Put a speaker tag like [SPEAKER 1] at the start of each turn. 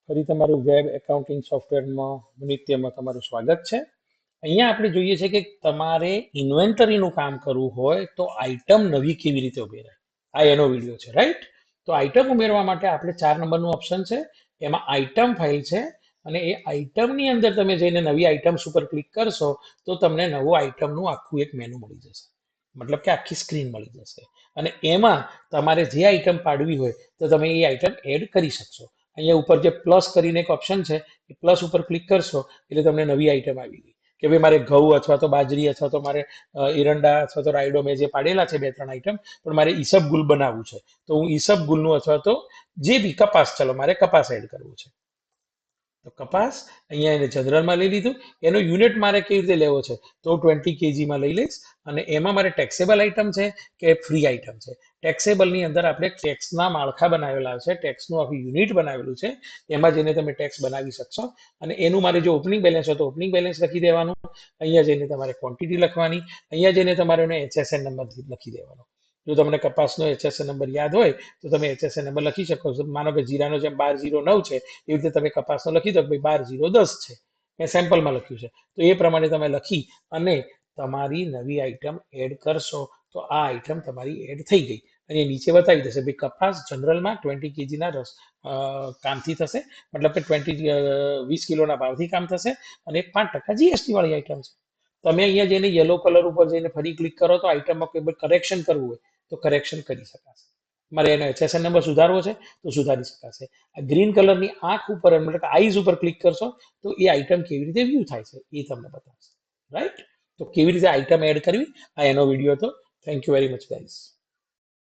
[SPEAKER 1] ફરી તમારું web accounting સોફ્ટવેરમાં નિત્યમાં તમારું સ્વાગત છે. અહીંયા આપણે જોઈએ છે કે તમારે ઇન્વેન્ટરીનું કામ કરવું હોય તો આઈટમ નવી કેવી રીતે ઉમેરાય, આ એનો વિડીયો છે, રાઈટ? તો આઈટમ ઉમેરવા માટે આપણે 4 નંબરનું ઓપ્શન છે, એમાં આઈટમ ફાઇલ છે અને એ આઈટમની અંદર તમે જઈને નવી આઈટમ્સ ઉપર ક્લિક કરશો તો તમને નવું આઈટમનું આખું એક મેનુ મળી જશે, મતલબ કે આખી સ્ક્રીન મળી જશે અને એમાં તમારે જે આઈટમ પાડવી હોય તો તમે એ આઈટમ એડ કરી શકશો. અહીંયા ઉપર જે પ્લસ કરીને એક ઓપ્શન છે એ પ્લસ ઉપર ક્લિક કરશો એટલે તમને નવી આઈટમ આવી ગઈ કે ભાઈ મારે ઘઉં અથવા તો બાજરી અથવા તો મારે એરંડા અથવા તો રાયડો મેં જે પાડેલા છે 2-3 આઈટમ, પણ મારે ઈસબ ગુલ બનાવવું છે તો હું ઈસબ ગુલનું અથવા તો જે બી કપાસ, ચલો મારે કપાસ એડ કરવું છે તો કપાસ અહીંયા એને જનરલમાં લઈ લીધું. એનો યુનિટ મારે કેવી રીતે લેવો છે તો 20 kgમાં લઈ લઈશ અને એમાં મારે ટેક્સેબલ આઈટમ છે કે ફ્રી આઈટમ છે. ટેક્સેબલની અંદર આપણે ટેક્સના માળખા બનાવેલા છે, ટેક્સનું આખું યુનિટ બનાવેલું છે, એમાં જઈને તમે ટેક્સ બનાવી શકશો અને એનું મારે જો ઓપનિંગ બેલેન્સ હોય તો ઓપનિંગ બેલેન્સ લખી દેવાનું, અહીંયા જઈને તમારે ક્વોન્ટિટી લખવાની, અહીંયા જઈને તમારે એનો HSN નંબર લખી દેવાનો. જો તમને કપાસનો HSN નંબર યાદ હોય તો તમે HSN નંબર લખી શકો છો. માનો કે જીરાનો જેમ 1209 છે એવી રીતે તમે કપાસનો લખી દો કે ભાઈ 12010 છે, મેં સેમ્પલમાં લખ્યું છે તો એ પ્રમાણે તમે લખી અને તમારી નવી આઈટમ એડ કરશો તો આ આઈટમ તમારી એડ થઈ ગઈ અને નીચે બતાવી દેશે ભાઈ કપાસ જનરલમાં 20 kgના કામથી થશે, મતલબ કે 20 કિલોના ભાવથી કામ થશે અને 5% GST વાળી આઈટમ છે. તમે અહીંયા જઈને યલો કલર ઉપર જઈને ફરી ક્લિક કરો તો આઈટમમાં કોઈ કરેક્શન કરવું હોય તો કરેક્શન કરી શકાશે. મારે એનો HSN નંબર સુધારવો છે તો સુધારી શકાશે. આ ગ્રીન કલરની આંખ ઉપર મતલબ કે આઈઝ ઉપર ક્લિક કરશો તો એ આઈટમ કેવી રીતે વ્યૂ થાય છે એ તમને બતાવશે, રાઈટ? તો કેવી રીતે આઈટમ એડ કરવી આ એનો વિડીયો હતો. Thank you very much guys.